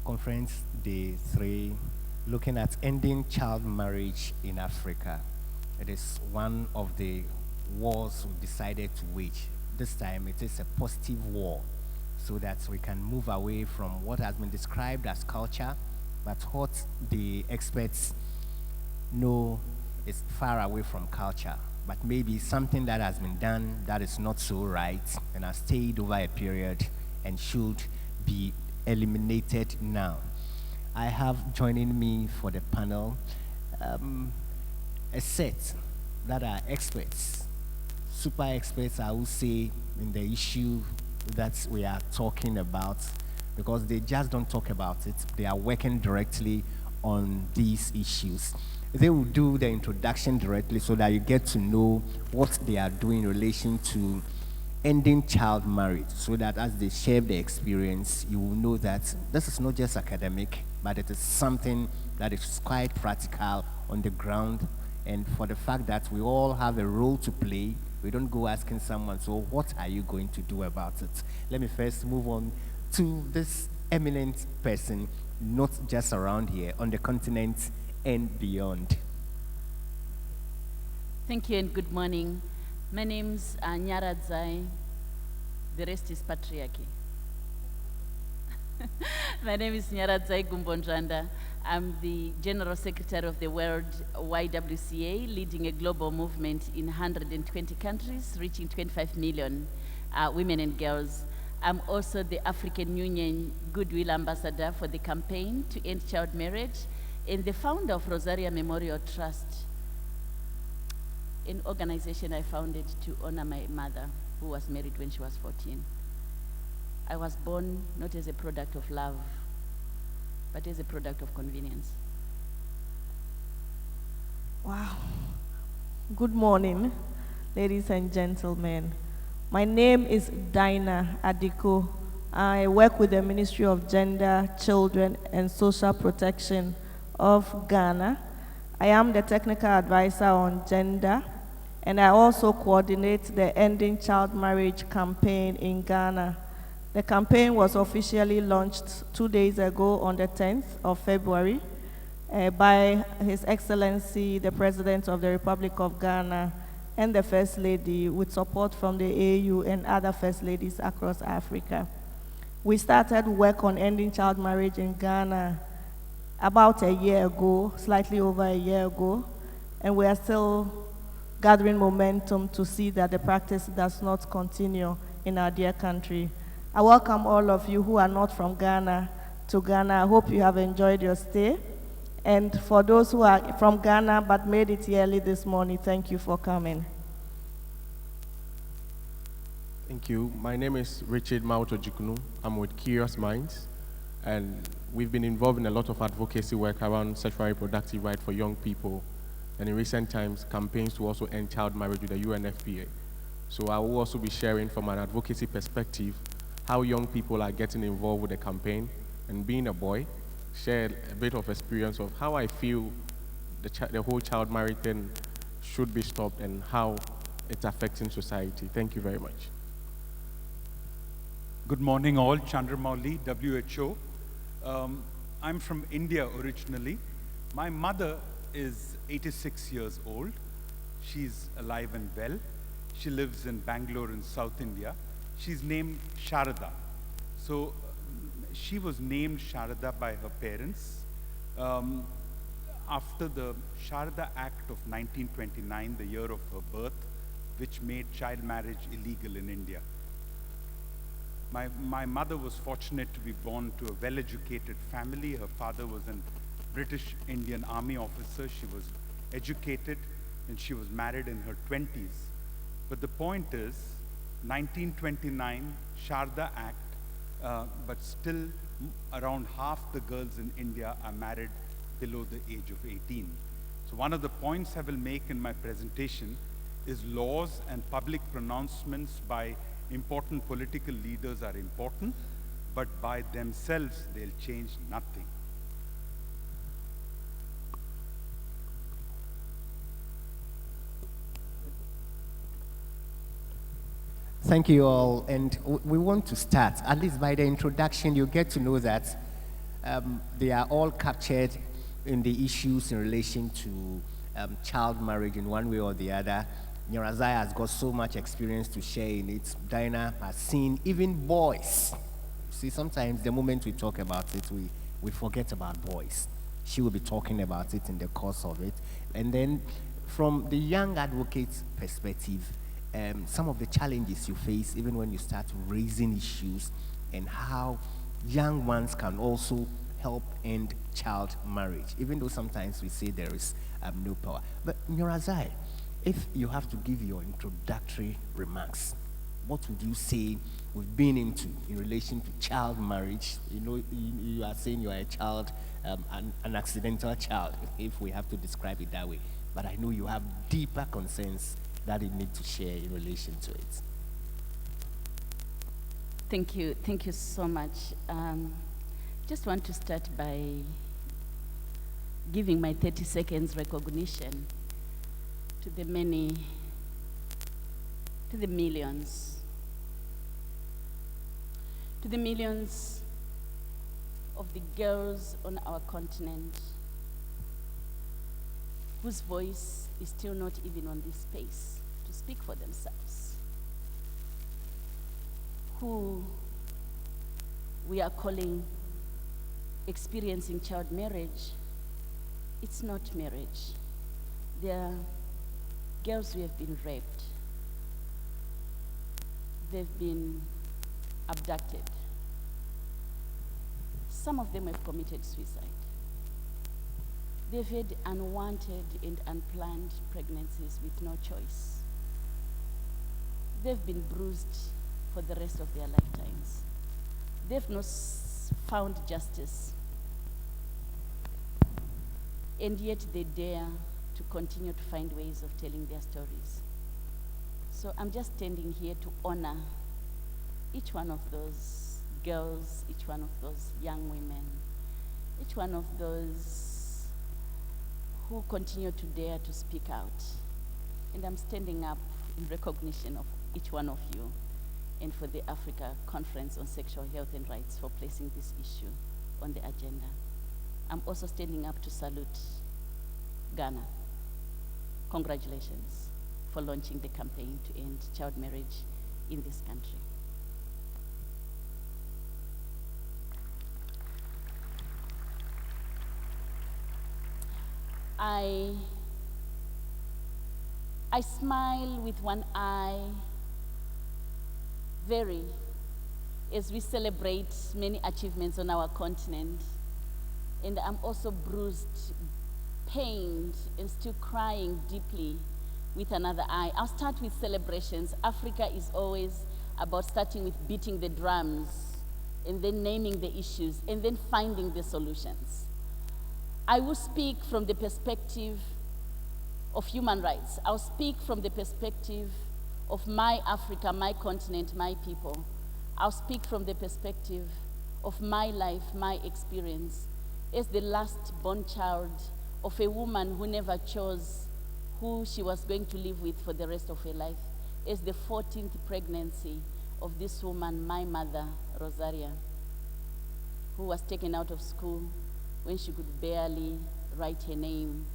Conference Day 3, looking at ending child marriage in Africa. It is one of the wars we decided to wage. This time it is a positive war so that we can move away from what has been described as culture, but what the experts know is far away from culture, but maybe something that has been done that is not so right and has stayed over a period and should be eliminated now. I have joining me for the panel a set that are experts, super experts, I would say, in the issue that we are talking about, because they just don't talk about it, they are working directly on these issues. They will do the introduction directly so that you get to know what they are doing in relation to ending child marriage, so that as they share the experience, you will know that this is not just academic, but it is something that is quite practical on the ground. And for the fact that we all have a role to play, we don't go asking someone, so what are you going to do about it? Let me first move on to this eminent person, not just around here, on the continent and beyond. Thank you and good morning. My name's Nyara Zai. The rest is patriarchy. My name is Nyara Zai Gumbonjanda. I'm the General Secretary of the World YWCA, leading a global movement in 120 countries, reaching 25 million women and girls. I'm also the African Union Goodwill Ambassador for the campaign to end child marriage and the founder of Rosaria Memorial Trust, an organization I founded to honor my mother, who was married when she was 14. I was born not as a product of love, but as a product of convenience. Wow. Good morning, ladies and gentlemen. My name is Dinah Adiko. I work with the Ministry of Gender, Children, and Social Protection of Ghana. I am the technical advisor on gender, and I also coordinate the Ending Child Marriage campaign in Ghana. The campaign was officially launched 2 days ago on the 10th of February by His Excellency, the President of the Republic of Ghana, and the First Lady, with support from the AU and other First Ladies across Africa. We started work on ending child marriage in Ghana about a year ago, slightly over a year ago, and we are still gathering momentum to see that the practice does not continue in our dear country. I welcome all of you who are not from Ghana to Ghana. I hope you have enjoyed your stay. And for those who are from Ghana but made it early this morning, thank you for coming. Thank you. My name is Richard Mautojikunu. I'm with Curious Minds, and we've been involved in a lot of advocacy work around sexual reproductive rights for young people, and in recent times, campaigns to also end child marriage with the UNFPA. So I will also be sharing from an advocacy perspective how young people are getting involved with the campaign, and being a boy, share a bit of experience of how I feel the whole child marriage thing should be stopped and how it's affecting society. Thank you very much. Good morning all, Chandramouli, W.H.O. I'm from India originally. My mother is 86 years old. She's alive and well. She lives in Bangalore in South India. She's named Sharada. So she was named Sharada by her parents after the Sharada Act of 1929, the year of her birth, which made child marriage illegal in India. My mother was fortunate to be born to a well-educated family. Her father was a British Indian Army officer. She was educated and she was married in her 20s. But the point is, 1929, Sharda Act, but still around half the girls in India are married below the age of 18. So one of the points I will make in my presentation is laws and public pronouncements by important political leaders are important, but by themselves they'll change nothing. Thank you all, and we want to start, at least by the introduction, you get to know that They are all captured in the issues in relation to child marriage in one way or the other. Nyorazai has got so much experience to share in it. Dinah has seen even boys. See, sometimes the moment we talk about it, we forget about boys. She will be talking about it in the course of it. And then from the young advocate's perspective, some of the challenges you face even when you start raising issues and how young ones can also help end child marriage, even though sometimes we say there is no power. But Nyorazai, if you have to give your introductory remarks, what would you say we've been into in relation to child marriage? You know, you are saying you are a child, an accidental child, if we have to describe it that way. But I know you have deeper concerns that you need to share in relation to it. Thank you so much. Just want to start by giving my 30 seconds recognition to the millions of the girls on our continent whose voice is still not even on this space to speak for themselves, who we are calling experiencing child marriage. It's not marriage. They are girls who have been raped. They've been abducted. Some of them have committed suicide. They've had unwanted and unplanned pregnancies with no choice. They've been bruised for the rest of their lifetimes. They've not found justice. And yet they dare to continue to find ways of telling their stories. So I'm just standing here to honor each one of those girls, each one of those young women, each one of those who continue to dare to speak out. And I'm standing up in recognition of each one of you and for the Africa Conference on Sexual Health and Rights for placing this issue on the agenda. I'm also standing up to salute Ghana. Congratulations for launching the campaign to end child marriage in this country. I smile with one eye as we celebrate many achievements on our continent. And I'm also bruised, pained, and still crying deeply with another eye. I'll start with celebrations. Africa is always about starting with beating the drums and then naming the issues and then finding the solutions. I will speak from the perspective of human rights. I'll speak from the perspective of my Africa, my continent, my people. I'll speak from the perspective of my life, my experience as the last born child of a woman who never chose who she was going to live with for the rest of her life, as the 14th pregnancy of this woman, my mother, Rosaria, who was taken out of school when she could barely write her name.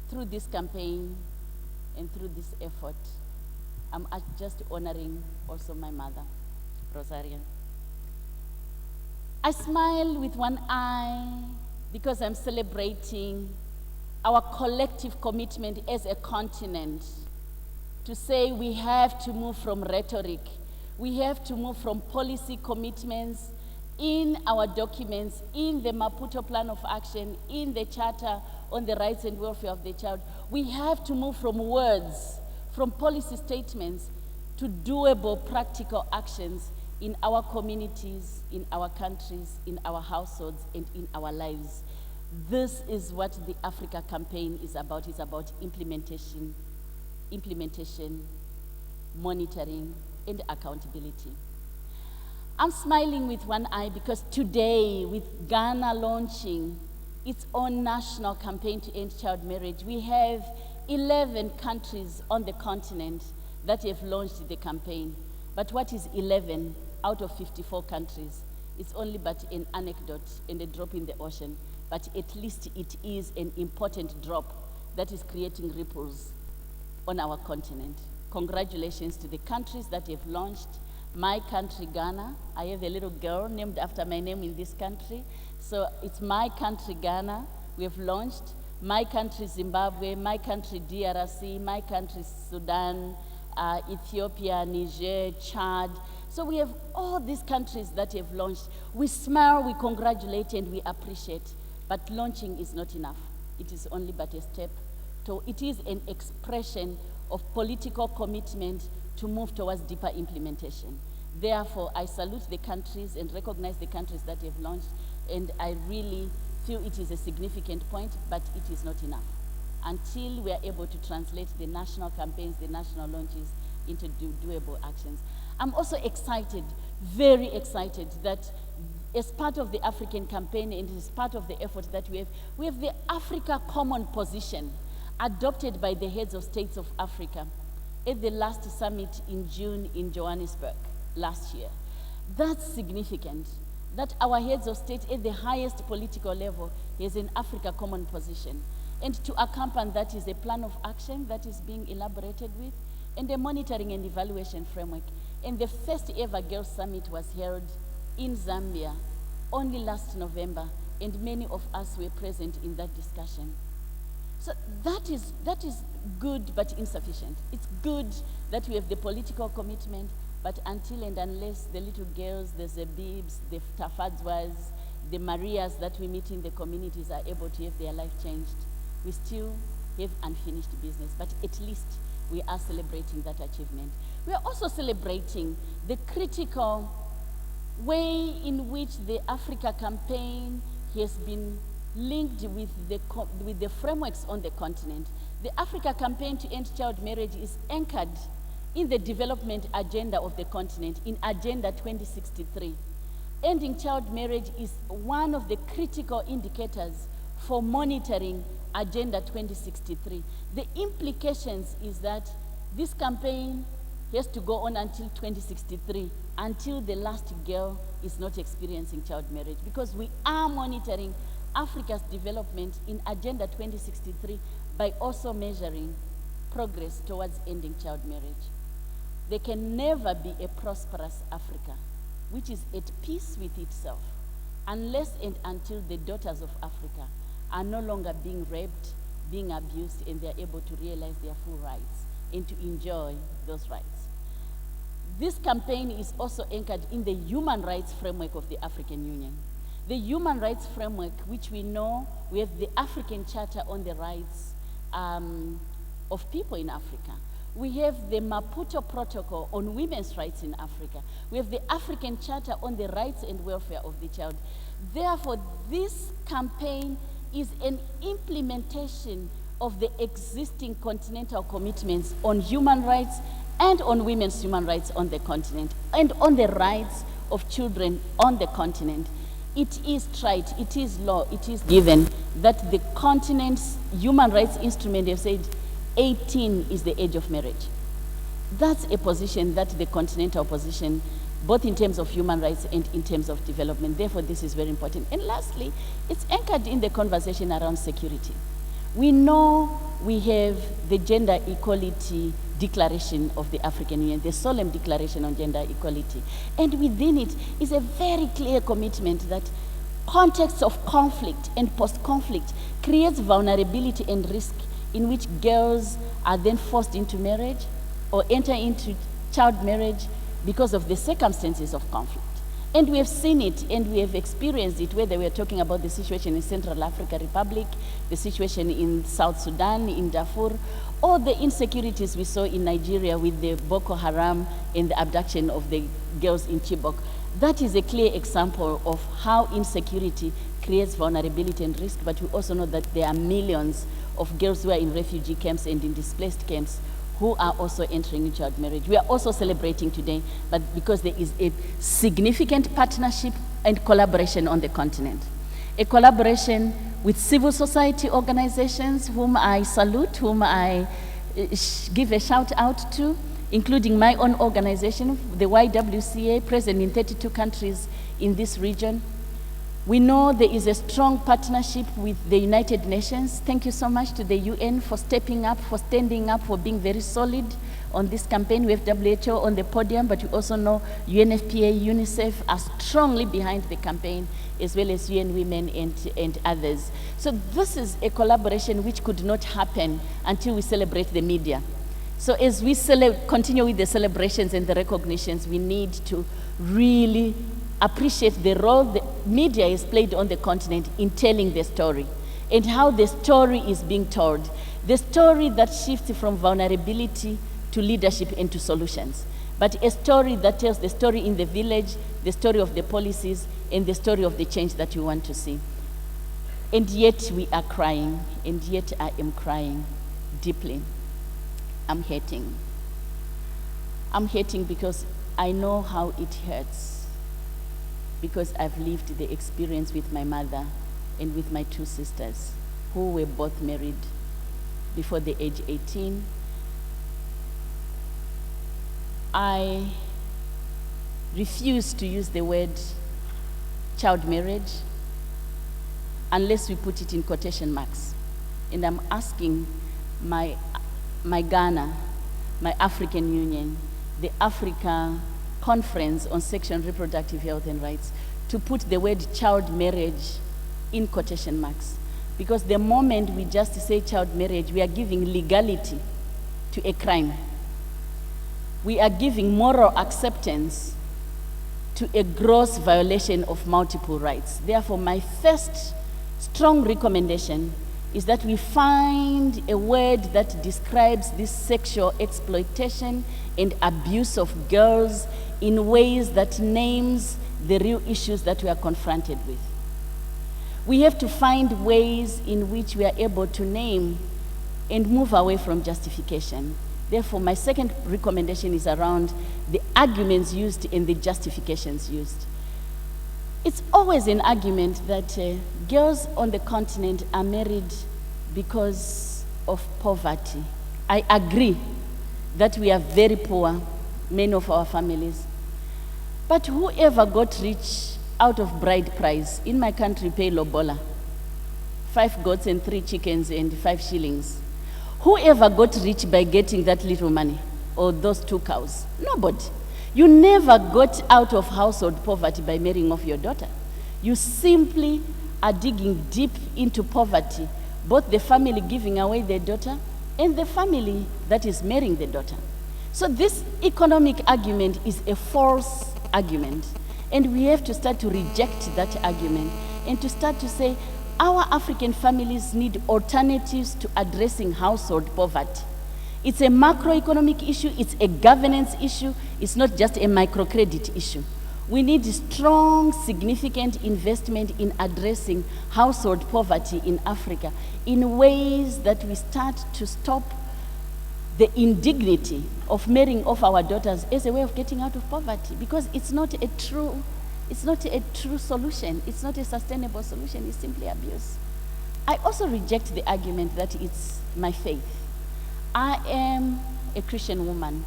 Through this campaign and through this effort, I'm just honoring also my mother, Rosaria. I smile with one eye because I'm celebrating our collective commitment as a continent to say we have to move from rhetoric, we have to move from policy commitments in our documents, in the Maputo Plan of Action, in the Charter on the Rights and Welfare of the Child. We have to move from words, from policy statements, to doable, practical actions in our communities, in our countries, in our households, and in our lives. This is what the Africa campaign is about. It's about implementation, monitoring, and accountability. I'm smiling with one eye because today, with Ghana launching its own national campaign to end child marriage, we have 11 countries on the continent that have launched the campaign. But what is 11 out of 54 countries? It's only but an anecdote and a drop in the ocean, but at least it is an important drop that is creating ripples on our continent. Congratulations to the countries that have launched. My country, Ghana. I have a little girl named after my name in this country. So it's my country, Ghana. We have launched. My country, Zimbabwe. My country, DRC. My country, Sudan, Ethiopia, Niger, Chad. So we have all these countries that have launched. We smile, we congratulate, and we appreciate. But launching is not enough. It is only but a step. So it is an expression of political commitment to move towards deeper implementation. Therefore, I salute the countries and recognize the countries that have launched, and I really feel it is a significant point, but it is not enough. Until we are able to translate the national campaigns, the national launches into doable actions. I'm also excited, very excited, that as part of the African campaign and as part of the effort that we have the Africa Common Position adopted by the heads of states of Africa at the last summit in June in Johannesburg last year. That's significant, that our heads of state at the highest political level has an Africa Common Position. And to accompany that is a plan of action that is being elaborated with, and a monitoring and evaluation framework. And the first ever Girls Summit was held in Zambia only last November, and many of us were present in that discussion. So that is good but insufficient. It's good that we have the political commitment, but until and unless the little girls, the Zebibs, the Tafadzwas, the Marias that we meet in the communities are able to have their life changed, we still have unfinished business, but at least we are celebrating that achievement. We are also celebrating the critical way in which the Africa campaign has been linked with the frameworks on the continent. The Africa campaign to end child marriage is anchored in the development agenda of the continent, in Agenda 2063. Ending child marriage is one of the critical indicators for monitoring Agenda 2063. The implications is that this campaign has to go on until 2063, until the last girl is not experiencing child marriage, because we are monitoring Africa's development in Agenda 2063 by also measuring progress towards ending child marriage. There can never be a prosperous Africa which is at peace with itself unless and until the daughters of Africa are no longer being raped, being abused, and they're able to realize their full rights and to enjoy those rights. This campaign is also anchored in the human rights framework of the African Union. The human rights framework, which we know, we have the African Charter on the Rights of People in Africa. We have the Maputo Protocol on women's rights in Africa. We have the African Charter on the rights and welfare of the child. Therefore, this campaign is an implementation of the existing continental commitments on human rights and on women's human rights on the continent and on the rights of children on the continent. It is trite, it is law, it is given that the continent's human rights instrument have said 18 is the age of marriage. That's a position that the continental position, both in terms of human rights and in terms of development. Therefore, this is very important. And lastly, it's anchored in the conversation around security. We know we have the Gender Equality Declaration of the African Union, the Solemn Declaration on Gender Equality. And within it is a very clear commitment that contexts of conflict and post-conflict creates vulnerability and risk in which girls are then forced into marriage or enter into child marriage because of the circumstances of conflict. And we have seen it and we have experienced it, whether we are talking about the situation in Central African Republic, the situation in South Sudan, in Darfur, or the insecurities we saw in Nigeria with the Boko Haram and the abduction of the girls in Chibok. That is a clear example of how insecurity creates vulnerability and risk, but we also know that there are millions of girls who are in refugee camps and in displaced camps who are also entering into child marriage. We are also celebrating today, but because there is a significant partnership and collaboration on the continent. A collaboration with civil society organizations whom I salute, whom I give a shout out to, including my own organization, the YWCA, present in 32 countries in this region. We know there is a strong partnership with the United Nations. Thank you so much to the UN for stepping up, for standing up, for being very solid on this campaign. We have WHO on the podium, but we also know UNFPA, UNICEF are strongly behind the campaign, as well as UN Women and others. So this is a collaboration which could not happen until we celebrate the media. So as we continue with the celebrations and the recognitions, we need to really appreciate the role the media has played on the continent in telling the story and how the story is being told. The story that shifts from vulnerability to leadership and to solutions, but a story that tells the story in the village, the story of the policies, and the story of the change that we want to see. And yet we are crying, and yet I am crying deeply. I'm hurting. I'm hurting because I know how it hurts, because I've lived the experience with my mother and with my two sisters, who were both married before the age 18. I refuse to use the word child marriage unless we put it in quotation marks. And I'm asking my Ghana, my African Union, the Africa Conference on Sexual and Reproductive Health and Rights to put the word child marriage in quotation marks. Because the moment we just say child marriage, we are giving legality to a crime. We are giving moral acceptance to a gross violation of multiple rights. Therefore, my first strong recommendation is that we find a word that describes this sexual exploitation and abuse of girls in ways that names the real issues that we are confronted with. We have to find ways in which we are able to name and move away from justification. Therefore, my second recommendation is around the arguments used and the justifications used. It's always an argument that girls on the continent are married because of poverty. I agree that we are very poor, many of our families. But whoever got rich out of bride price, in my country pay lobola, 5 goats and 3 chickens and 5 shillings. Whoever got rich by getting that little money, or those 2 cows? Nobody. You never got out of household poverty by marrying off your daughter. You simply are digging deep into poverty, both the family giving away their daughter and the family that is marrying the daughter. So this economic argument is a false argument, and we have to start to reject that argument and to start to say our African families need alternatives to addressing household poverty. It's a macroeconomic issue, it's a governance issue, it's not just a microcredit issue. We need strong, significant investment in addressing household poverty in Africa in ways that we start to stop the indignity of marrying off our daughters as a way of getting out of poverty, because it's not a true solution. It's not a sustainable solution. It's simply abuse. I also reject the argument that it's my faith. I am a Christian woman.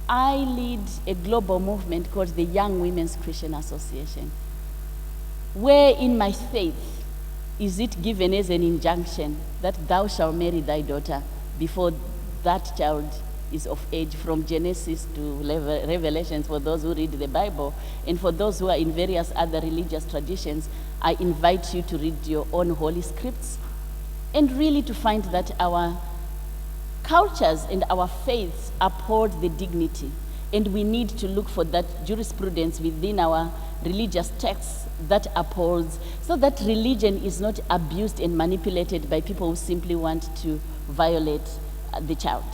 I lead a global movement called the Young Women's Christian Association, where in my faith is it given as an injunction that thou shalt marry thy daughter before that child is of age, from Genesis to Revelations for those who read the Bible. And for those who are in various other religious traditions, I invite you to read your own holy scripts and really to find that our cultures and our faiths uphold the dignity. And we need to look for that jurisprudence within our religious texts that upholds, so that religion is not abused and manipulated by people who simply want to violate the child.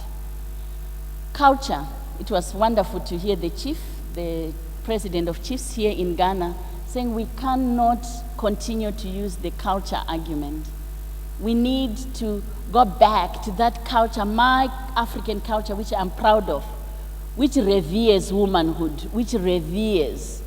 Culture. It was wonderful to hear the chief, the president of chiefs here in Ghana, saying we cannot continue to use the culture argument. We need to go back to that culture, my African culture, which I'm proud of, which reveres womanhood, which reveres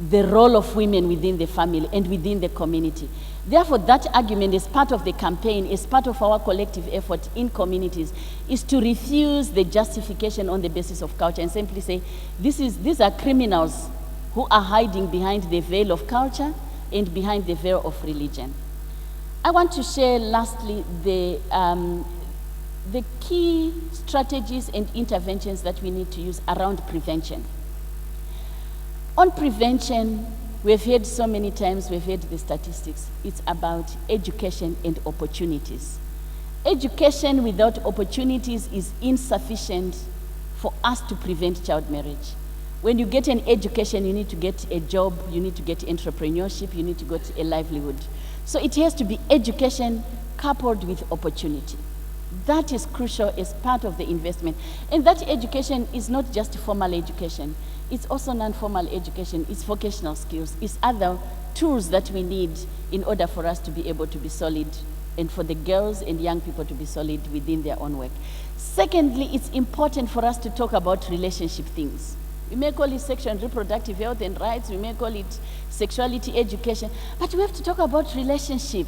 the role of women within the family and within the community. Therefore, that argument is part of the campaign, is part of our collective effort in communities, is to refuse the justification on the basis of culture and simply say, these are criminals who are hiding behind the veil of culture and behind the veil of religion. I want to share lastly the key strategies and interventions that we need to use around prevention. On prevention, we've heard so many times, we've heard the statistics. It's about education and opportunities. Education without opportunities is insufficient for us to prevent child marriage. When you get an education, you need to get a job, you need to get entrepreneurship, you need to get a livelihood. So it has to be education coupled with opportunity. That is crucial as part of the investment. And that education is not just formal education. It's also non-formal education. It's vocational skills. It's other tools that we need in order for us to be able to be solid and for the girls and young people to be solid within their own work. Secondly, it's important for us to talk about relationship things. We may call it sexual and reproductive health and rights. We may call it sexuality education. But we have to talk about relationship.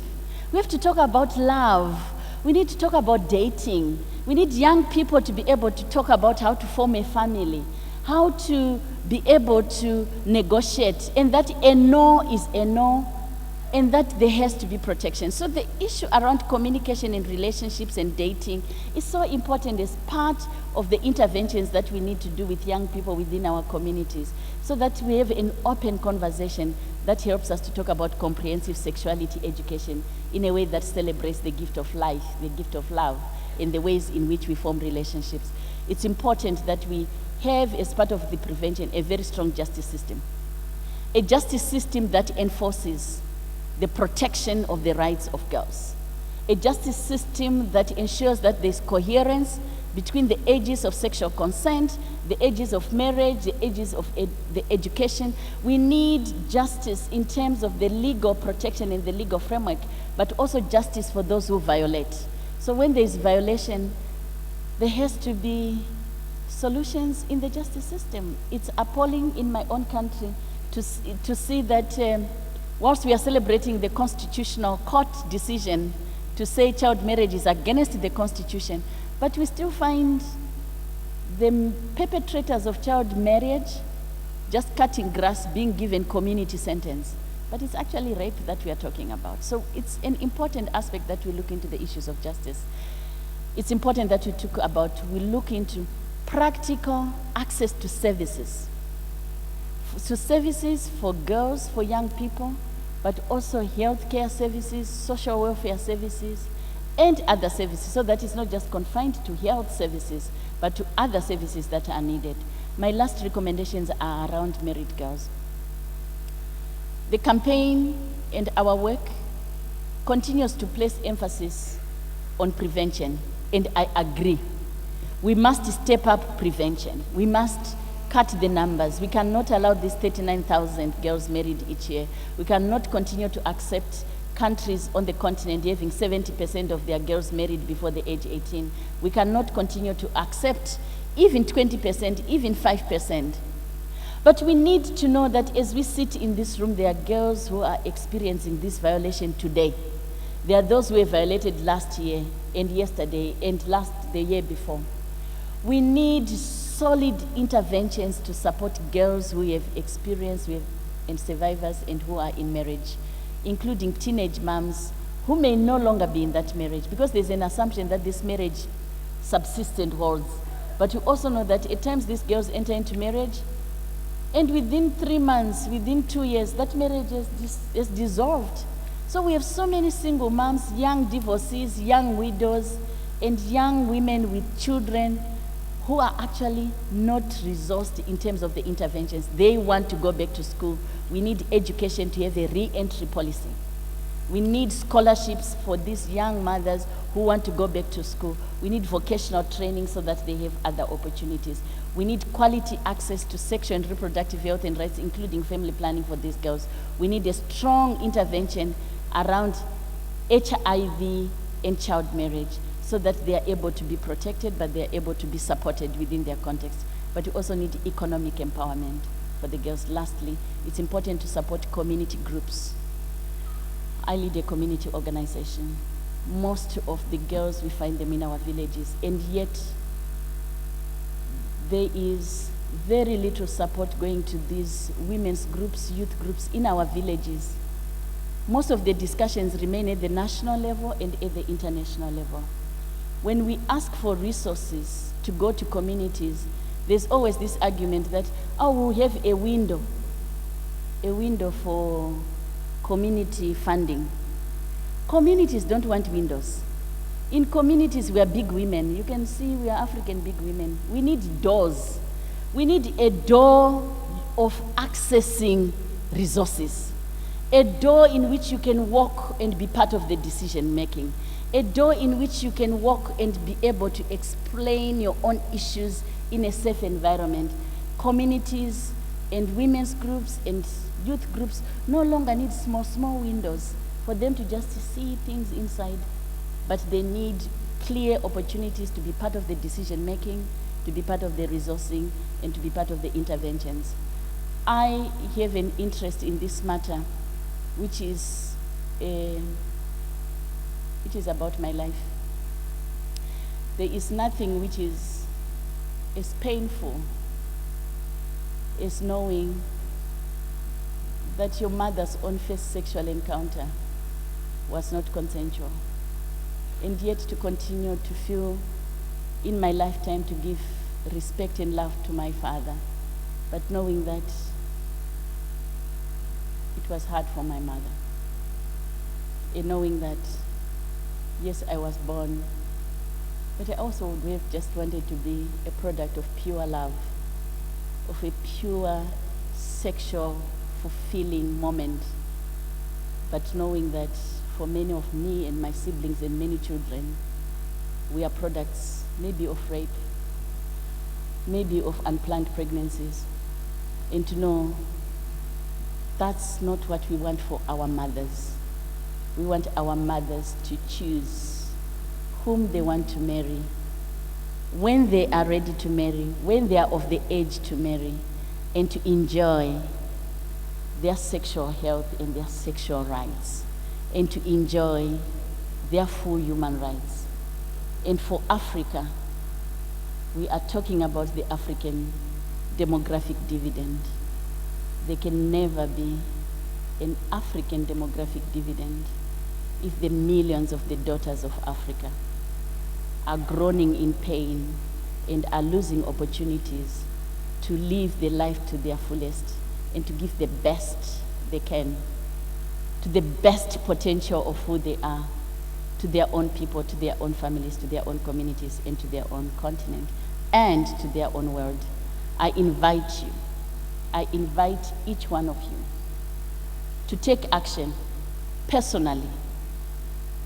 We have to talk about love. We need to talk about dating. We need young people to be able to talk about how to form a family, how to be able to negotiate, and that a no is a no, and that there has to be protection. So the issue around communication and relationships and dating is so important as part of the interventions that we need to do with young people within our communities, so that we have an open conversation that helps us to talk about comprehensive sexuality education in a way that celebrates the gift of life, the gift of love, and the ways in which we form relationships. It's important that we have, as part of the prevention, a very strong justice system. A justice system that enforces the protection of the rights of girls. A justice system that ensures that there's coherence between the ages of sexual consent, the ages of marriage, the ages of the education. We need justice in terms of the legal protection and the legal framework, but also justice for those who violate. So when there's violation, there has to be solutions in the justice system. It's appalling in my own country to see that whilst we are celebrating the constitutional court decision to say child marriage is against the Constitution, but we still find the perpetrators of child marriage just cutting grass being given community sentence. But it's actually rape that we are talking about. So it's an important aspect that we look into the issues of justice. It's important that we look into practical access to services. So services for girls, for young people, but also healthcare services, social welfare services, and other services, so that it's not just confined to health services, but to other services that are needed. My last recommendations are around married girls. The campaign and our work continues to place emphasis on prevention, and I agree. We must step up prevention. We must cut the numbers. We cannot allow these 39,000 girls married each year. We cannot continue to accept countries on the continent having 70% of their girls married before the age 18. We cannot continue to accept even 20%, even 5%. But we need to know that as we sit in this room, there are girls who are experiencing this violation today. There are those who were violated last year and yesterday and the year before. We need solid interventions to support girls who have experienced and survivors and who are in marriage, including teenage moms who may no longer be in that marriage, because there's an assumption that this marriage subsists and holds. But you also know that at times these girls enter into marriage, and within 3 months, within 2 years, that marriage is dissolved. So we have so many single moms, young divorcees, young widows, and young women with children who are actually not resourced in terms of the interventions. They want to go back to school. We need education to have a re-entry policy. We need scholarships for these young mothers who want to go back to school. We need vocational training so that they have other opportunities. We need quality access to sexual and reproductive health and rights, including family planning for these girls. We need a strong intervention around HIV and child marriage, so that they are able to be protected, but they are able to be supported within their context. But we also need economic empowerment for for the girls. Lastly, it's important to support community groups. I lead a community organization. Most of the girls, we find them in our villages, and yet there is very little support going to these women's groups, youth groups in our villages. Most of the discussions remain at the national level and at the international level. When we ask for resources to go to communities, there's always this argument that, oh, we have a window for community funding. Communities don't want windows. In communities, we are big women. You can see we are African big women. We need doors. We need a door of accessing resources. A door in which you can walk and be part of the decision making. A door in which you can walk and be able to explain your own issues in a safe environment. Communities and women's groups and youth groups no longer need small windows for them to just see things inside, but they need clear opportunities to be part of the decision making, to be part of the resourcing, and to be part of the interventions. I have an interest in this matter, which is about my life. There is nothing which is as painful as knowing that your mother's own first sexual encounter was not consensual, and yet to continue to feel in my lifetime to give respect and love to my father, but knowing that it was hard for my mother, and knowing that, yes, I was born, but I also would have just wanted to be a product of pure love, of a pure sexual fulfilling moment, but knowing that for many of me and my siblings and many children, we are products maybe of rape, maybe of unplanned pregnancies, and to know that's not what we want for our mothers. We want our mothers to choose whom they want to marry, when they are ready to marry, when they are of the age to marry, and to enjoy their sexual health and their sexual rights, and to enjoy their full human rights. And for Africa, we are talking about the African demographic dividend. There can never be an African demographic dividend if the millions of the daughters of Africa are groaning in pain and are losing opportunities to live their life to their fullest and to give the best they can, to the best potential of who they are, to their own people, to their own families, to their own communities, and to their own continent, and to their own world. I invite each one of you to take action personally.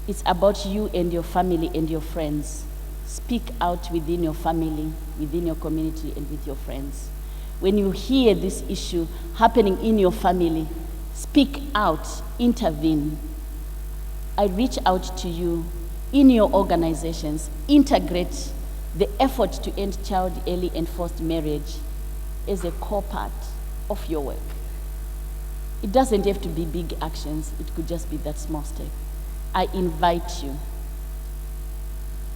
It's about you and your family and your friends. Speak out within your family, within your community, and with your friends. When you hear this issue happening in your family, speak out, intervene. I reach out to you in your organizations. Integrate the effort to end child early and forced marriage as a core part of your work. It doesn't have to be big actions. It could just be that small step. I invite you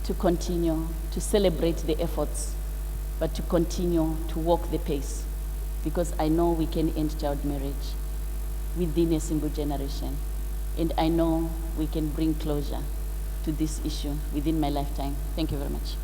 to continue to celebrate the efforts, but to continue to walk the pace, because I know we can end child marriage within a single generation, and I know we can bring closure to this issue within my lifetime. Thank you very much.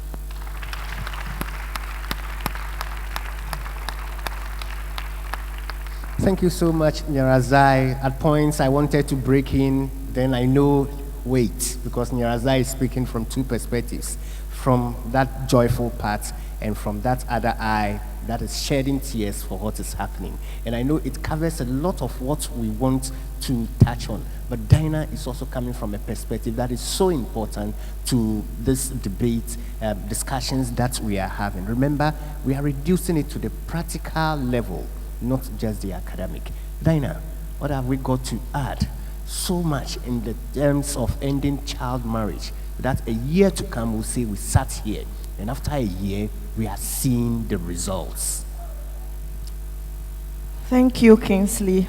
Thank you so much, Nyarazai. At points, I wanted to break in, then I know, wait, because Nyarazai is speaking from two perspectives, from that joyful part and from that other eye that is shedding tears for what is happening. And I know it covers a lot of what we want to touch on. But Dinah is also coming from a perspective that is so important to this debate, discussions that we are having. Remember, we are reducing it to the practical level, not just the academic. Dinah, what have we got to add? So much in the terms of ending child marriage that a year to come we'll say we sat here, and after a year we are seeing the results. Thank you, Kingsley.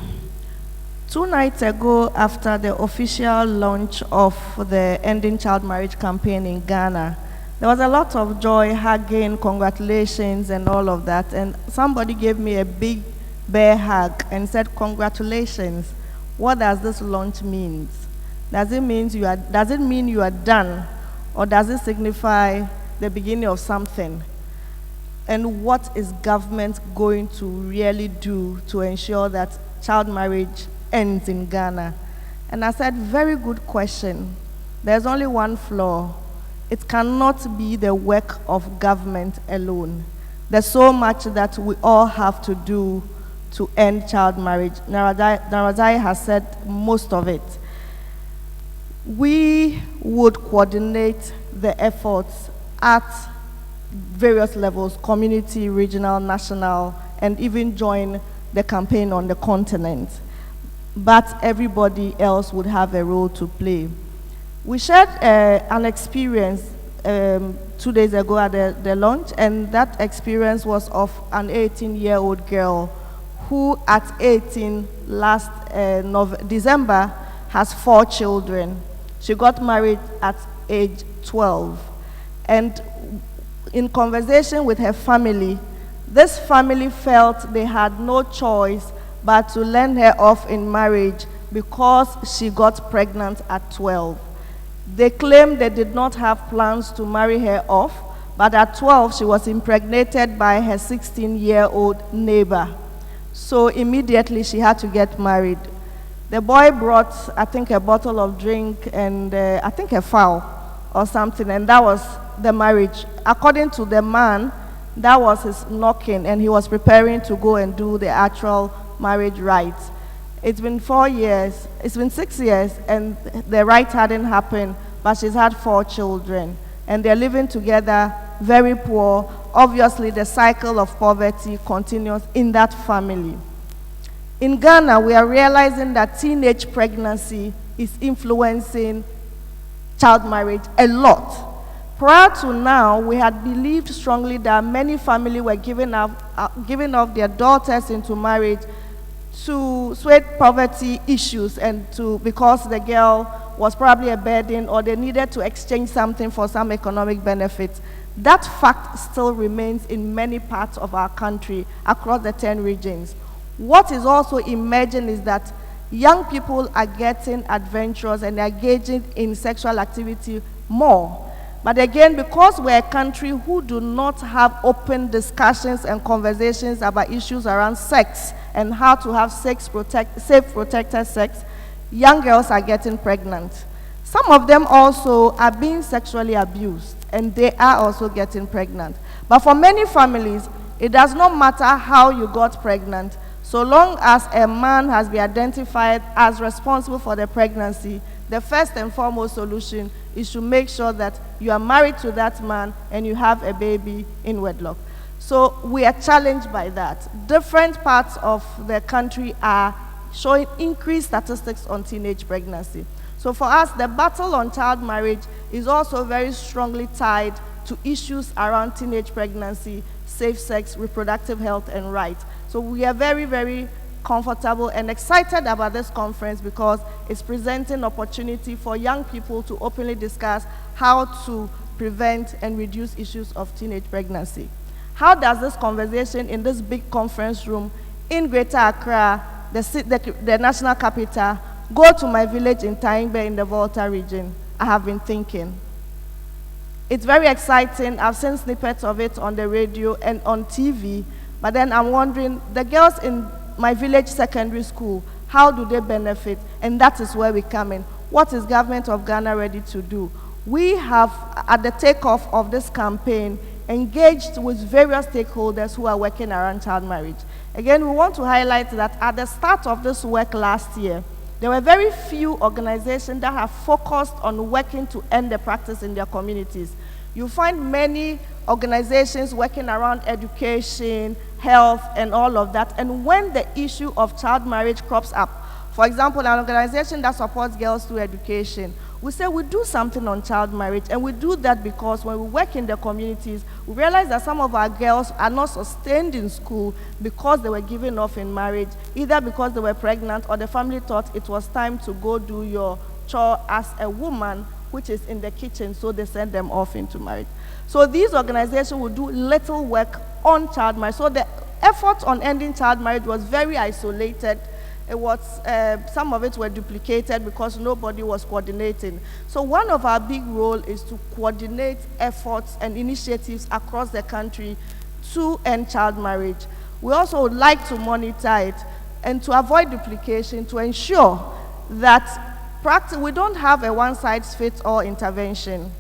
2 nights ago, after the official launch of the Ending Child Marriage campaign in Ghana, there was a lot of joy, hugging, congratulations, and all of that. And somebody gave me a big bear hug and said, "Congratulations. What does this launch mean? Does it mean you are done, or does it signify the beginning of something? And what is government going to really do to ensure that child marriage ends in Ghana?" And I said, very good question. There's only one flaw. It cannot be the work of government alone. There's so much that we all have to do to end child marriage. Narazai has said most of it. We would coordinate the efforts at various levels, community, regional, national, and even join the campaign on the continent. But everybody else would have a role to play. We shared an experience 2 days ago at the launch, and that experience was of an 18-year-old girl who at 18 last December has 4 children. She got married at age 12. And in conversation with her family, this family felt they had no choice but to lend her off in marriage because she got pregnant at 12. They claimed they did not have plans to marry her off, but at 12 she was impregnated by her 16-year-old neighbor. So immediately she had to get married. The boy brought, I think, a bottle of drink and I think a fowl or something, and that was the marriage. According to the man, that was his knocking, and he was preparing to go and do the actual marriage rites. It's been 4 years, it's been 6 years, and the rite hadn't happened, but she's had 4 children, and they're living together, very poor. Obviously, the cycle of poverty continues in that family. In Ghana, we are realizing that teenage pregnancy is influencing child marriage a lot. Prior to now, we had believed strongly that many families were giving off their daughters into marriage to sweat poverty issues and because the girl was probably a burden or they needed to exchange something for some economic benefits. That fact still remains in many parts of our country across the 10 regions. What is also emerging is that young people are getting adventurous and engaging in sexual activity more. But again, because we're a country who do not have open discussions and conversations about issues around sex and how to have safe, protected sex, young girls are getting pregnant. Some of them also are being sexually abused, and they are also getting pregnant. But for many families, it does not matter how you got pregnant, so long as a man has been identified as responsible for the pregnancy. The first and foremost solution is to make sure that you are married to that man and you have a baby in wedlock. So we are challenged by that. Different parts of the country are showing increased statistics on teenage pregnancy. So for us, the battle on child marriage is also very strongly tied to issues around teenage pregnancy, safe sex, reproductive health, and rights. So we are very, very comfortable and excited about this conference because it's presenting opportunity for young people to openly discuss how to prevent and reduce issues of teenage pregnancy. How does this conversation in this big conference room in Greater Accra, the national capital, go to my village in Taingbe in the Volta region? I have been thinking. It's very exciting. I've seen snippets of it on the radio and on TV, but then I'm wondering, the girls in my village secondary school, how do they benefit? And that is where we come in. What is government of Ghana ready to do? We have, at the takeoff of this campaign, engaged with various stakeholders who are working around child marriage. Again, we want to highlight that at the start of this work last year, there were very few organizations that have focused on working to end the practice in their communities. You find many organizations working around education, health, and all of that. And when the issue of child marriage crops up, for example, an organization that supports girls through education, We say we do something on child marriage, and we do that because when we work in the communities, we realize that some of our girls are not sustained in school because they were given off in marriage, either because they were pregnant or the family thought it was time to go do your chore as a woman, which is in the kitchen, so they send them off into marriage. So these organizations will do little work on child marriage. So the effort on ending child marriage was very isolated. It was, some of it were duplicated because nobody was coordinating. So one of our big roles is to coordinate efforts and initiatives across the country to end child marriage. We also would like to monitor it and to avoid duplication, to ensure that we don't have a one-size-fits-all intervention.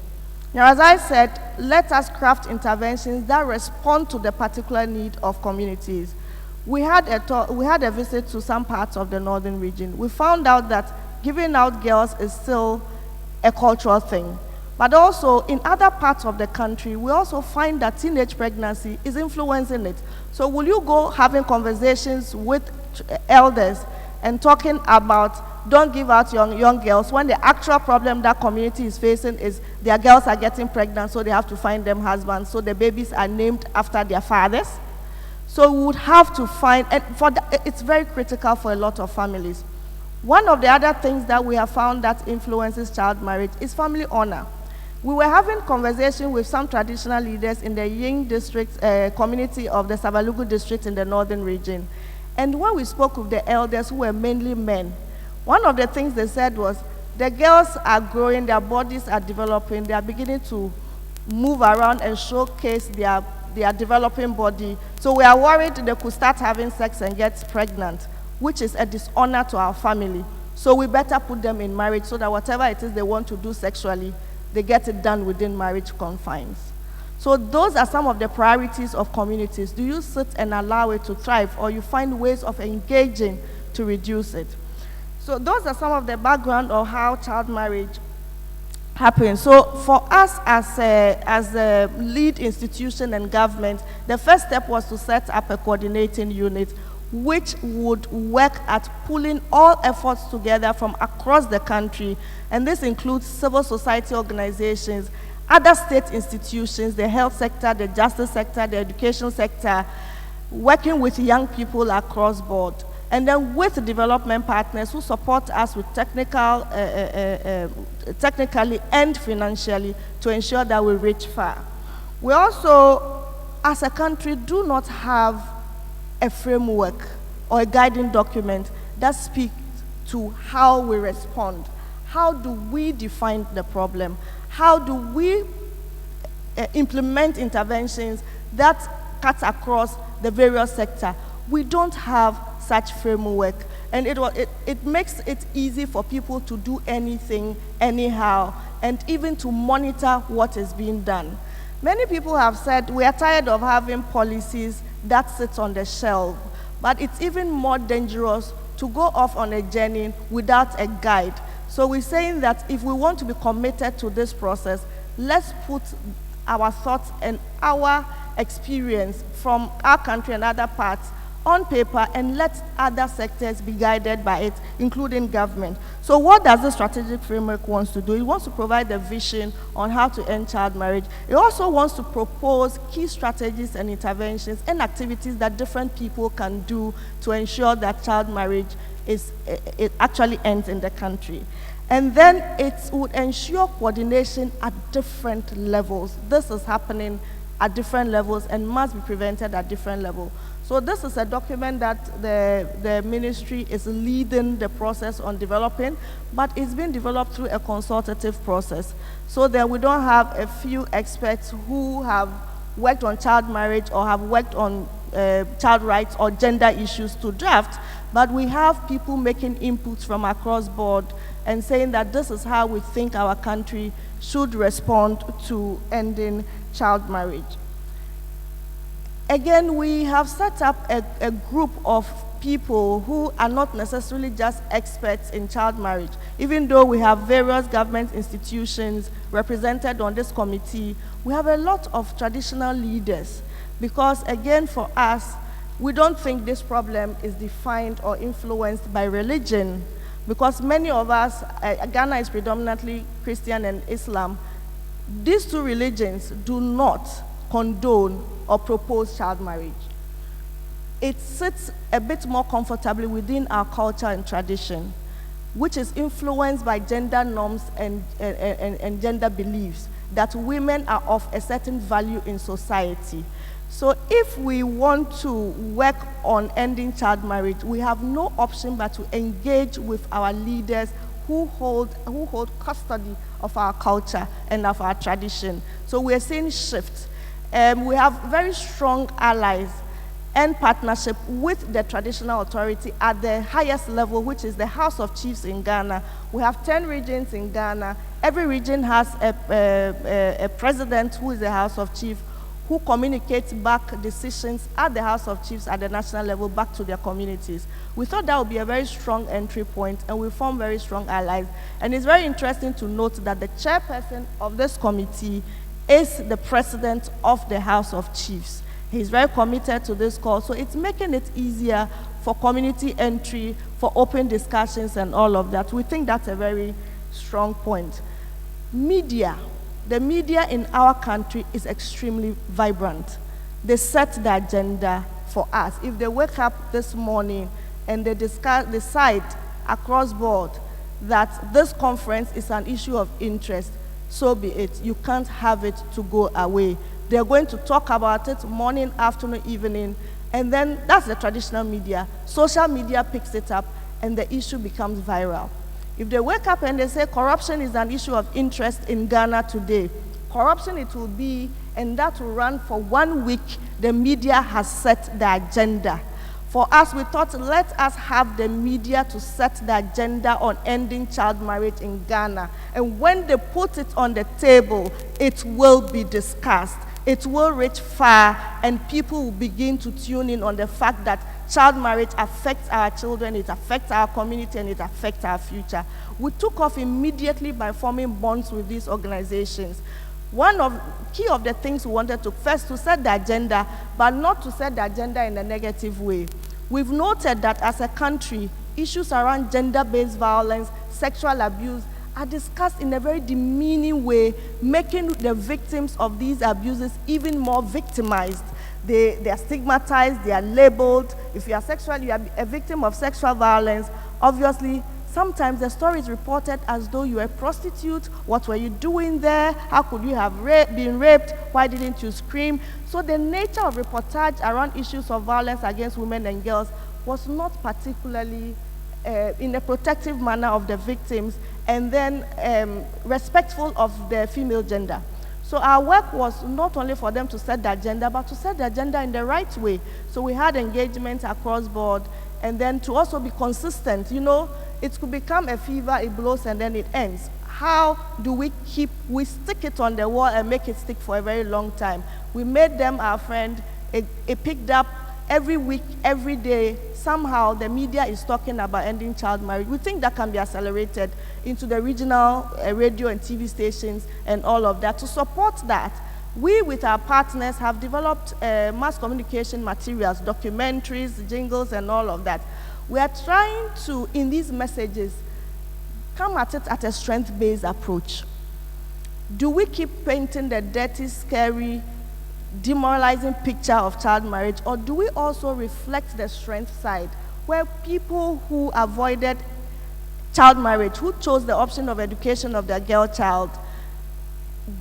Now, as I said, let us craft interventions that respond to the particular need of communities. We had a visit to some parts of the northern region. We found out that giving out girls is still a cultural thing. But also, in other parts of the country, we also find that teenage pregnancy is influencing it. So will you go having conversations with elders and talking about don't give out young girls when the actual problem that community is facing is their girls are getting pregnant, so they have to find them husbands, so the babies are named after their fathers. So we would have to find, and it's very critical for a lot of families. One of the other things that we have found that influences child marriage is family honor. We were having conversation with some traditional leaders in the Ying district, community of the Sabalugu district in the northern region. And when we spoke with the elders, who were mainly men, one of the things they said was, the girls are growing, their bodies are developing, they are beginning to move around and showcase their developing body. So we are worried they could start having sex and get pregnant, which is a dishonor to our family. So we better put them in marriage so that whatever it is they want to do sexually, they get it done within marriage confines. So those are some of the priorities of communities. Do you sit and allow it to thrive, or you find ways of engaging to reduce it? So those are some of the background of how child marriage happens. So for us as a lead institution and government, the first step was to set up a coordinating unit which would work at pulling all efforts together from across the country. And this includes civil society organizations, other state institutions, the health sector, the justice sector, the education sector, working with young people across board. And then with development partners who support us with technically and financially to ensure that we reach far. We also, as a country, do not have a framework or a guiding document that speaks to how we respond. How do we define the problem? How do we implement interventions that cut across the various sectors? We don't have such framework, and it makes it easy for people to do anything, anyhow, and even to monitor what is being done. Many people have said we are tired of having policies that sit on the shelf, but it's even more dangerous to go off on a journey without a guide. So we're saying that if we want to be committed to this process, let's put our thoughts and our experience from our country and other parts on paper and let other sectors be guided by it, including government. So what does the strategic framework want to do? It wants to provide a vision on how to end child marriage. It also wants to propose key strategies and interventions and activities that different people can do to ensure that child marriage it actually ends in the country. And then it would ensure coordination at different levels. This is happening at different levels and must be prevented at different levels. So this is a document that the ministry is leading the process on developing, but it's been developed through a consultative process. So that we don't have a few experts who have worked on child marriage or have worked on child rights or gender issues to draft, but we have people making inputs from across board and saying that this is how we think our country should respond to ending child marriage. Again, we have set up a group of people who are not necessarily just experts in child marriage. Even though we have various government institutions represented on this committee, we have a lot of traditional leaders because, again, for us, we don't think this problem is defined or influenced by religion, because many of us, Ghana is predominantly Christian and Islam, these two religions do not condone or propose child marriage. It sits a bit more comfortably within our culture and tradition, which is influenced by gender norms and gender beliefs, that women are of a certain value in society. So if we want to work on ending child marriage, we have no option but to engage with our leaders who hold custody of our culture and of our tradition. So we're seeing shifts. We have very strong allies and partnership with the traditional authority at the highest level, which is the House of Chiefs in Ghana. We have 10 regions in Ghana. Every region has a president who is the House of Chiefs, who communicates back decisions at the House of Chiefs at the national level back to their communities. We thought that would be a very strong entry point, and we formed very strong allies. And it's very interesting to note that the chairperson of this committee is the president of the House of Chiefs. He's very committed to this cause, so it's making it easier for community entry, for open discussions and all of that. We think that's a very strong point. Media. The media in our country is extremely vibrant. They set the agenda for us. If they wake up this morning and they decide across board that this conference is an issue of interest, so be it. You can't have it to go away. They're going to talk about it morning, afternoon, evening, and then that's the traditional media. Social media picks it up, and the issue becomes viral. If they wake up and they say corruption is an issue of interest in Ghana today, corruption it will be, and that will run for 1 week. The media has set the agenda. For us, we thought, let us have the media to set the agenda on ending child marriage in Ghana. And when they put it on the table, it will be discussed. It will reach far, and people will begin to tune in on the fact that child marriage affects our children, it affects our community, and it affects our future. We took off immediately by forming bonds with these organizations. One of key of the things we wanted to first to set the agenda, but not to set the agenda in a negative way. We've noted that as a country, issues around gender-based violence, sexual abuse are discussed in a very demeaning way, making the victims of these abuses even more victimized. They are stigmatized, they are labeled. If you are a victim of sexual violence, obviously, sometimes the story is reported as though you were a prostitute. What were you doing there? How could you have been raped? Why didn't you scream? So the nature of reportage around issues of violence against women and girls was not particularly in a protective manner of the victims, and then respectful of the female gender. So our work was not only for them to set the agenda, but to set the agenda in the right way. So we had engagement across board, and then to also be consistent. You know, it could become a fever, it blows, and then it ends. How do we stick it on the wall and make it stick for a very long time? We made them our friend. It picked up every week, every day. Somehow the media is talking about ending child marriage. We think that can be accelerated into the regional radio and TV stations and all of that. To support that, we, with our partners, have developed mass communication materials, documentaries, jingles, and all of that. We are trying to, in these messages, come at it at a strength-based approach. Do we keep painting the dirty, scary, demoralizing picture of child marriage, or do we also reflect the strength side, where people who avoided child marriage, who chose the option of education of their girl child,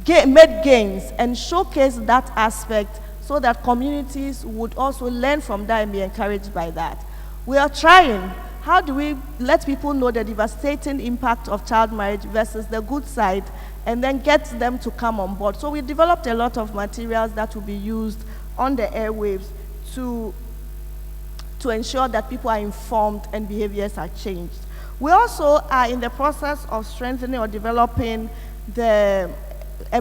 made gains and showcased that aspect so that communities would also learn from that and be encouraged by that? We are trying. How do we let people know the devastating impact of child marriage versus the good side, and then get them to come on board? So we developed a lot of materials that will be used on the airwaves to ensure that people are informed and behaviors are changed. We also are in the process of strengthening or developing a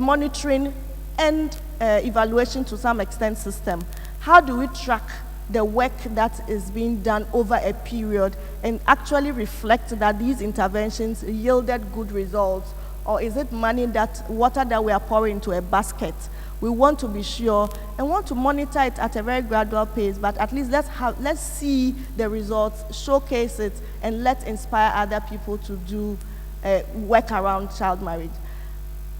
monitoring and evaluation to some extent system. How do we track the work that is being done over a period and actually reflect that these interventions yielded good results? Or is it water that we are pouring into a basket? We want to be sure and want to monitor it at a very gradual pace, but at least let's see the results, showcase it, and let's inspire other people to do work around child marriage.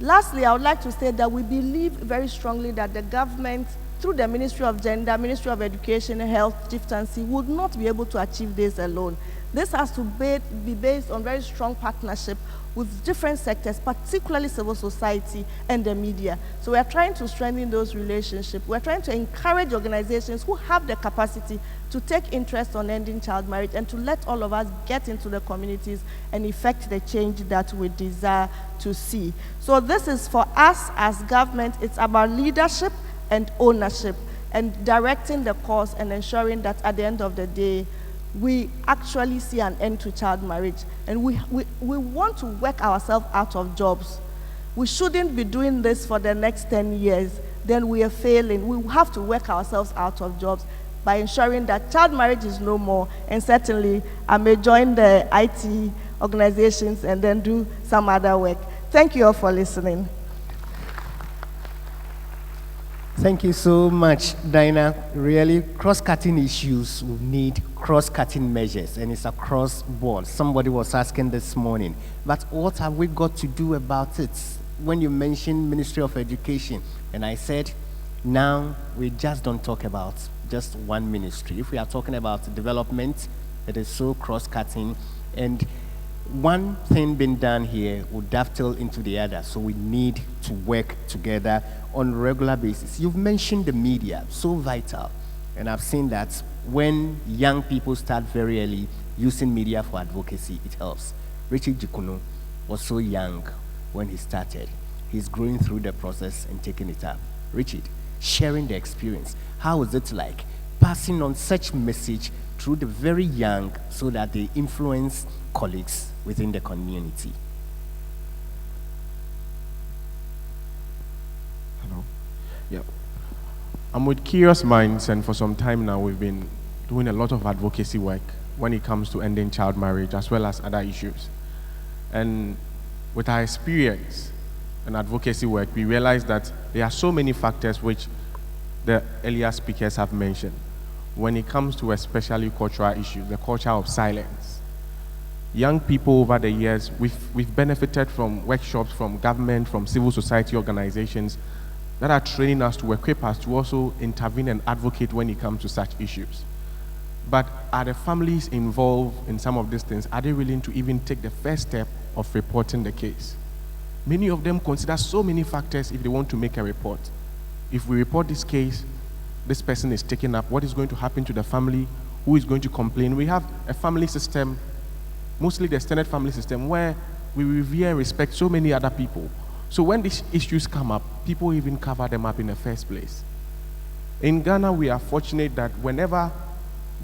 Lastly, I would like to say that we believe very strongly that the government, through the Ministry of Gender, Ministry of Education, Health, Chieftaincy, would not be able to achieve this alone. This has to be based on very strong partnership with different sectors, particularly civil society and the media. So we are trying to strengthen those relationships. We're trying to encourage organizations who have the capacity to take interest on ending child marriage and to let all of us get into the communities and effect the change that we desire to see. So this is for us as government, it's about leadership and ownership and directing the course and ensuring that at the end of the day, we actually see an end to child marriage. And we want to work ourselves out of jobs. We shouldn't be doing this for the next 10 years. Then we are failing. We have to work ourselves out of jobs by ensuring that child marriage is no more. And certainly, I may join the IT organizations and then do some other work. Thank you all for listening. Thank you so much, Dinah. Really, cross-cutting issues will need cross-cutting measures, and it's across board. Somebody was asking this morning, but what have we got to do about it? When you mentioned Ministry of Education, and I said, now we just don't talk about just one ministry. If we are talking about development, it is so cross-cutting, and one thing being done here will dovetail into the other, so we need to work together on a regular basis. You've mentioned the media, so vital, and I've seen that when young people start very early using media for advocacy, it helps. Richard W.H.O was so young when he started. He's growing through the process and taking it up. Richard, sharing the experience, how is it like passing on such message through the very young so that they influence colleagues within the community? Hello. Yeah. I'm with Curious Minds, and for some time now we've been doing a lot of advocacy work when it comes to ending child marriage as well as other issues. And with our experience and advocacy work, we realize that there are so many factors which the earlier speakers have mentioned when it comes to especially cultural issues, the culture of silence. Young people over the years, we've benefited from workshops from government, from civil society organizations that are training us to equip us to also intervene and advocate when it comes to such issues. But are the families involved in some of these things? Are they willing to even take the first step of reporting the case? Many of them consider so many factors if they want to make a report. If we report this case, this person is taken up, what is going to happen to the family? Who is going to complain? We have a family system, mostly the extended family system, where we revere and respect so many other people. So when these issues come up, people even cover them up in the first place. In Ghana, we are fortunate that whenever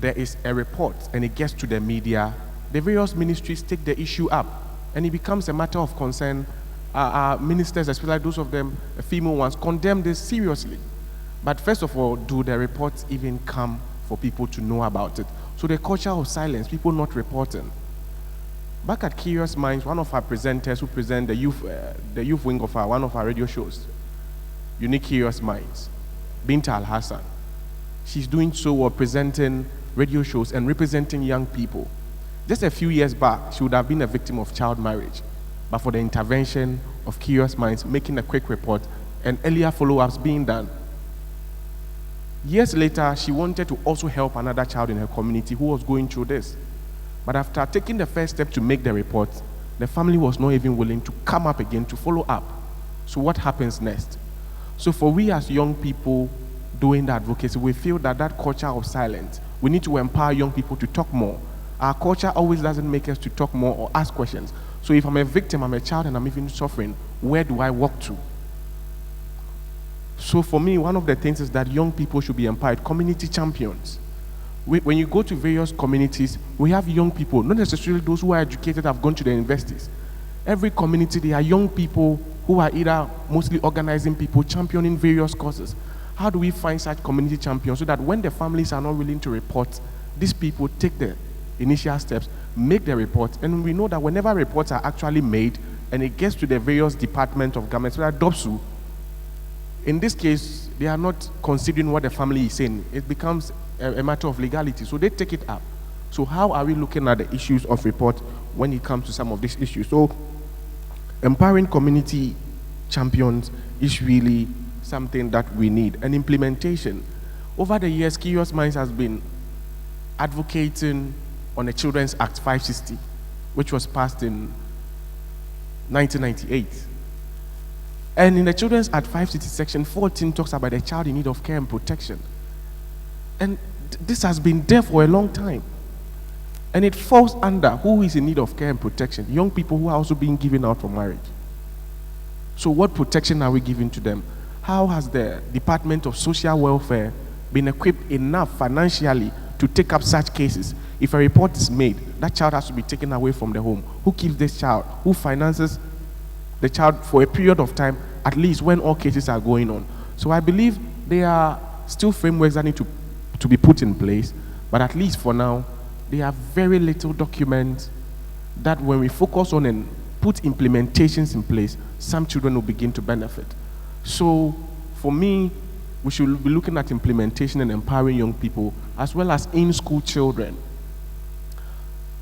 there is a report and it gets to the media, the various ministries take the issue up, and it becomes a matter of concern. Our ministers, especially those of them, the female ones, condemn this seriously. But first of all, do the reports even come for people to know about it? So the culture of silence, people not reporting. Back at Curious Minds, one of our presenters who present the youth wing of one of our radio shows, Unique Curious Minds, Binta Al-Hassan, she's doing so well, presenting radio shows and representing young people. Just a few years back, she would have been a victim of child marriage, but for the intervention of Curious Minds, making a quick report and earlier follow-ups being done. Years later, she wanted to also help another child in her community who was going through this. But after taking the first step to make the report, the family was not even willing to come up again to follow up. So what happens next? So for we as young people doing the advocacy, we feel that that culture of silence, we need to empower young people to talk more. Our culture always doesn't make us to talk more or ask questions. So if I'm a victim, I'm a child, and I'm even suffering, where do I walk to? So for me, one of the things is that young people should be empowered, community champions. When you go to various communities, we have young people, not necessarily those who are educated, have gone to the universities. Every community, there are young people who are either mostly organizing people, championing various causes. How do we find such community champions so that when the families are not willing to report, these people take the initial steps, make the report, and we know that whenever reports are actually made and it gets to the various departments of government, so that W.H.O, in this case, they are not considering what the family is saying. It becomes a matter of legality, so they take it up. So how are we looking at the issues of report when it comes to some of these issues? So empowering community champions is really something that we need. And implementation. Over the years, Curious Minds has been advocating on the Children's Act 560, which was passed in 1998. And in the Children's Act 560, Section 14 talks about a child in need of care and protection. And this has been there for a long time. And it falls under who is in need of care and protection. Young people who are also being given out for marriage. So what protection are we giving to them? How has the Department of Social Welfare been equipped enough financially to take up such cases? If a report is made, that child has to be taken away from the home. Who keeps this child? Who finances the child for a period of time, at least when all cases are going on? So I believe there are still frameworks that need to be put in place, but at least for now, there are very little documents that when we focus on and put implementations in place, some children will begin to benefit. So for me, we should be looking at implementation and empowering young people as well as in-school children.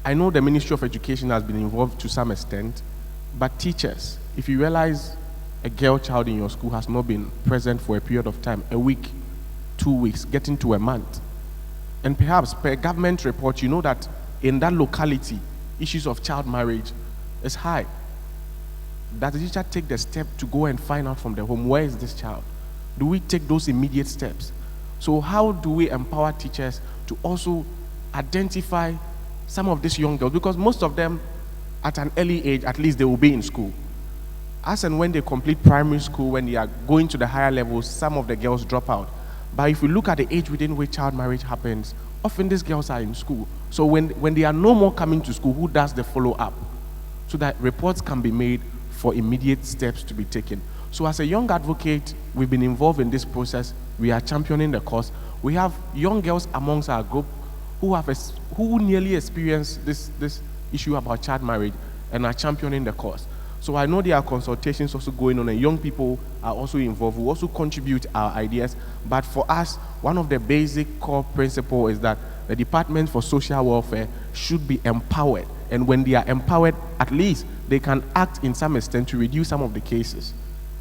I know the Ministry of Education has been involved to some extent, but teachers, if you realize a girl child in your school has not been present for a period of time, a week, 2 weeks, getting to a month, and perhaps per government report, you know that in that locality, issues of child marriage is high. Does the teacher take the step to go and find out from the home, where is this child? Do we take those immediate steps? So how do we empower teachers to also identify some of these young girls? Because most of them, at an early age, at least they will be in school. As and when they complete primary school, when they are going to the higher levels, some of the girls drop out. But if we look at the age within which child marriage happens, often these girls are in school. So when they are no more coming to school, who does the follow-up? So that reports can be made for immediate steps to be taken. So as a young advocate, we've been involved in this process. We are championing the cause. We have young girls amongst our group who nearly experienced this issue about child marriage and are championing the cause. So I know there are consultations also going on, and young people are also involved, who also contribute our ideas. But for us, one of the basic core principles is that the Department for Social Welfare should be empowered. And when they are empowered, at least they can act in some extent to reduce some of the cases.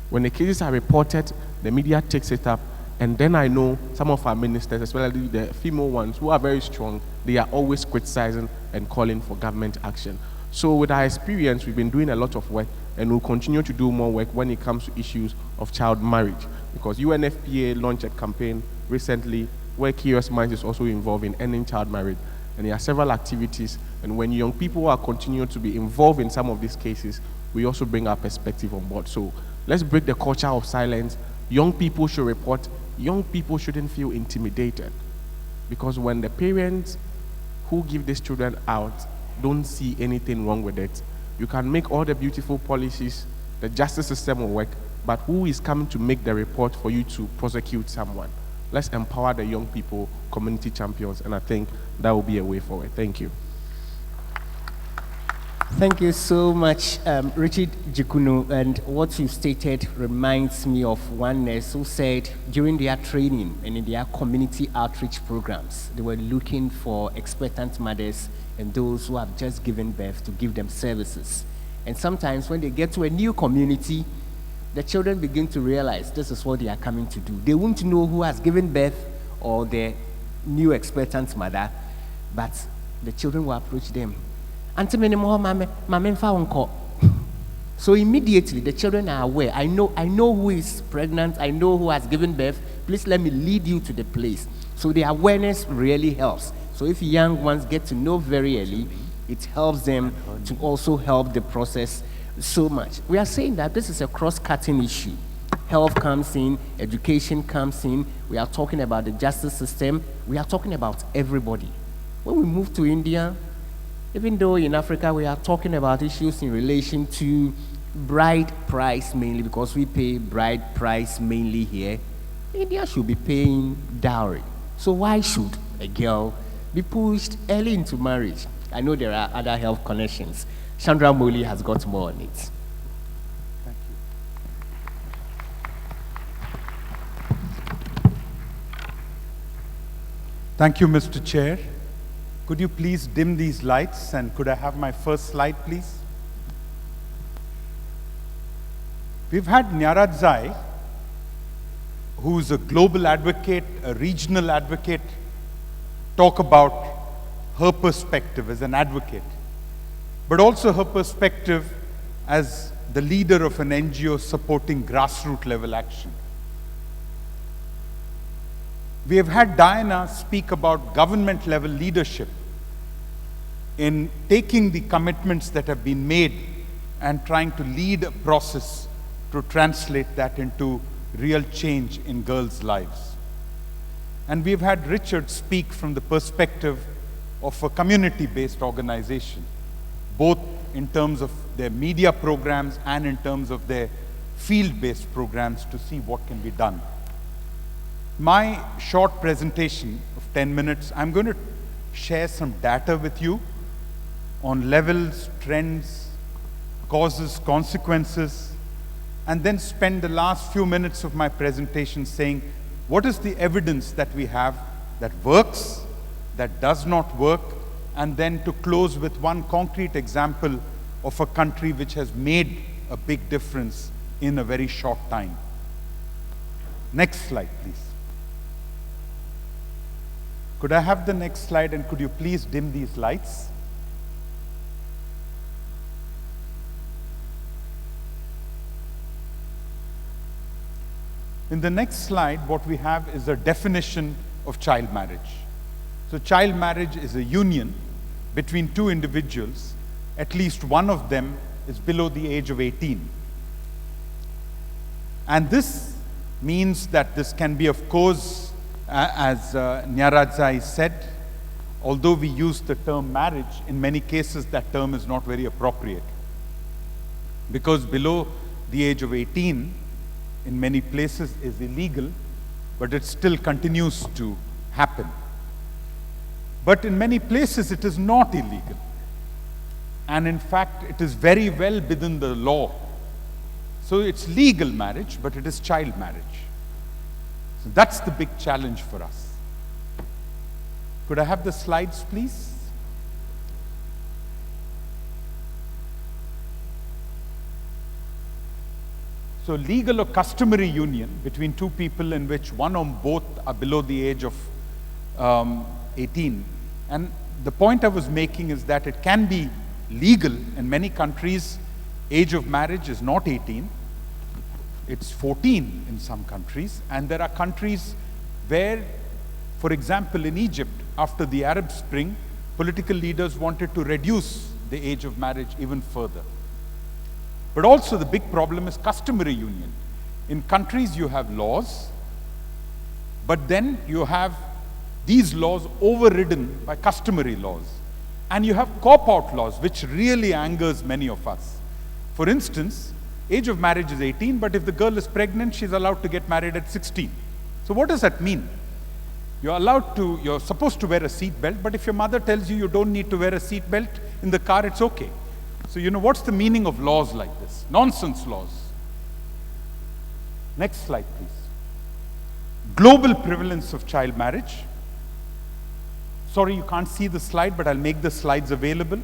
When the cases are reported, the media takes it up, and then I know some of our ministers, especially the female ones who are very strong, they are always criticizing and calling for government action. So with our experience, we've been doing a lot of work, and we'll continue to do more work when it comes to issues of child marriage. Because UNFPA launched a campaign recently where Curious Minds is also involved in ending child marriage. And there are several activities, and when young people are continuing to be involved in some of these cases, we also bring our perspective on board. So let's break the culture of silence. Young people should report. Young people shouldn't feel intimidated. Because when the parents who give these children out don't see anything wrong with it, you can make all the beautiful policies, the justice system will work, but who is coming to make the report for you to prosecute someone? Let's empower the young people, community champions, and I think that will be a way forward. Thank you. Thank you so much, Richard Jikunu. And what you stated reminds me of one nurse who said during their training and in their community outreach programs, they were looking for expectant mothers and those who have just given birth to give them services. And sometimes when they get to a new community, the children begin to realize this is what they are coming to do. They won't know who has given birth or the new expectant mother, but the children will approach them. So immediately the children are aware. I know who is pregnant. I know who has given birth. Please let me lead you to the place. So the awareness really helps. So if young ones get to know very early, it helps them to also help the process so much. We are saying that this is a cross-cutting issue. Health comes in, education comes in. We are talking about the justice system. We are talking about everybody. When we move to India, even though in Africa we are talking about issues in relation to bride price mainly, because we pay bride price mainly here, India should be paying dowry. So why should a girl be pushed early into marriage? I know there are other health connections. Chandra Moli has got more on it. Thank you. Thank you, Mr. Chair. Could you please dim these lights, and could I have my first slide, please? We've had Nyaradzai, who's a global advocate, a regional advocate, talk about her perspective as an advocate, but also her perspective as the leader of an NGO supporting grassroots level action. We have had Diana speak about government level leadership in taking the commitments that have been made and trying to lead a process to translate that into real change in girls' lives. And we've had Richard speak from the perspective of a community-based organization, both in terms of their media programs and in terms of their field-based programs to see what can be done. My short presentation of 10 minutes, I'm going to share some data with you on levels, trends, causes, consequences, and then spend the last few minutes of my presentation saying, what is the evidence that we have that works, that does not work, and then to close with one concrete example of a country which has made a big difference in a very short time. Next slide, please. Could I have the next slide, and could you please dim these lights? In the next slide, what we have is a definition of child marriage. So child marriage is a union between two individuals. At least one of them is below the age of 18. And this means that this can be, of course, as Nyaradzai said, although we use the term marriage, in many cases that term is not very appropriate. Because below the age of 18, in many places is illegal, but it still continues to happen. But in many places it is not illegal. And in fact, it is very well within the law. So it's legal marriage, but it is child marriage. So that's the big challenge for us. Could I have the slides, please? So legal or customary union between two people in which one or both are below the age of 18. And the point I was making is that it can be legal in many countries. Age of marriage is not 18. It's 14 in some countries, and there are countries where, for example, in Egypt, after the Arab Spring, political leaders wanted to reduce the age of marriage even further. But also the big problem is customary union. In countries you have laws, but then you have these laws overridden by customary laws. And you have cop-out laws, which really angers many of us. For instance, age of marriage is 18, but if the girl is pregnant, she's allowed to get married at 16. So what does that mean? You're supposed to wear a seat belt, but if your mother tells you you don't need to wear a seat belt in the car, it's okay. So what's the meaning of laws like this? Nonsense laws. Next slide, please. Global prevalence of child marriage. Sorry, you can't see the slide, but I'll make the slides available.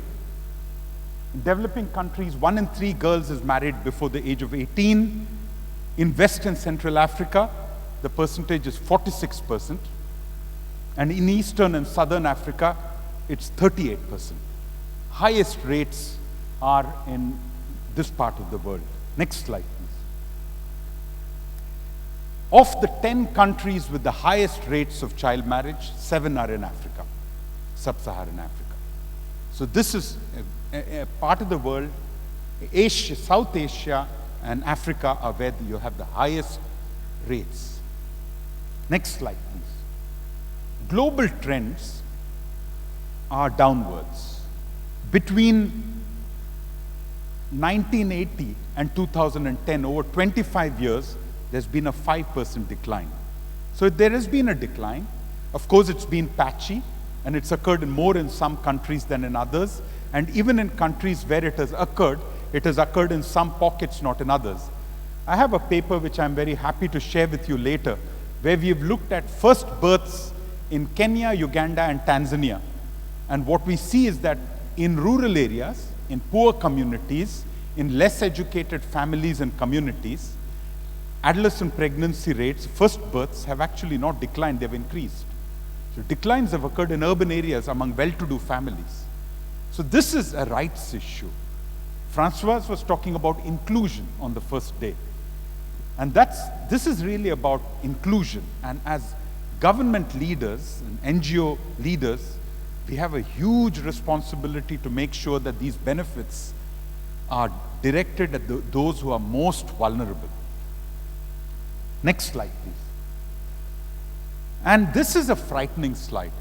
In developing countries, 1 in 3 girls is married before the age of 18. In West and Central Africa, the percentage is 46%. And in Eastern and Southern Africa, it's 38%. Highest rates are in this part of the world. Next slide, please. Of the 10 countries with the highest rates of child marriage, 7 are in Africa, sub-Saharan Africa. So this is a part of the world, Asia, South Asia and Africa are where you have the highest rates. Next slide, please. Global trends are downwards. Between 1980 and 2010, over 25 years, there's been a 5% decline. So there has been a decline. Of course, it's been patchy, and it's occurred more in some countries than in others. And even in countries where it has occurred in some pockets, not in others. I have a paper which I'm very happy to share with you later, where we've looked at first births in Kenya, Uganda, and Tanzania. And what we see is that in rural areas, in poor communities, in less educated families and communities, adolescent pregnancy rates, first births, have actually not declined, they've increased. So declines have occurred in urban areas among well-to-do families. So this is a rights issue. Françoise was talking about inclusion on the first day. And this is really about inclusion. And as government leaders and NGO leaders, we have a huge responsibility to make sure that these benefits are directed at those who are most vulnerable. Next slide, please. And this is a frightening slide.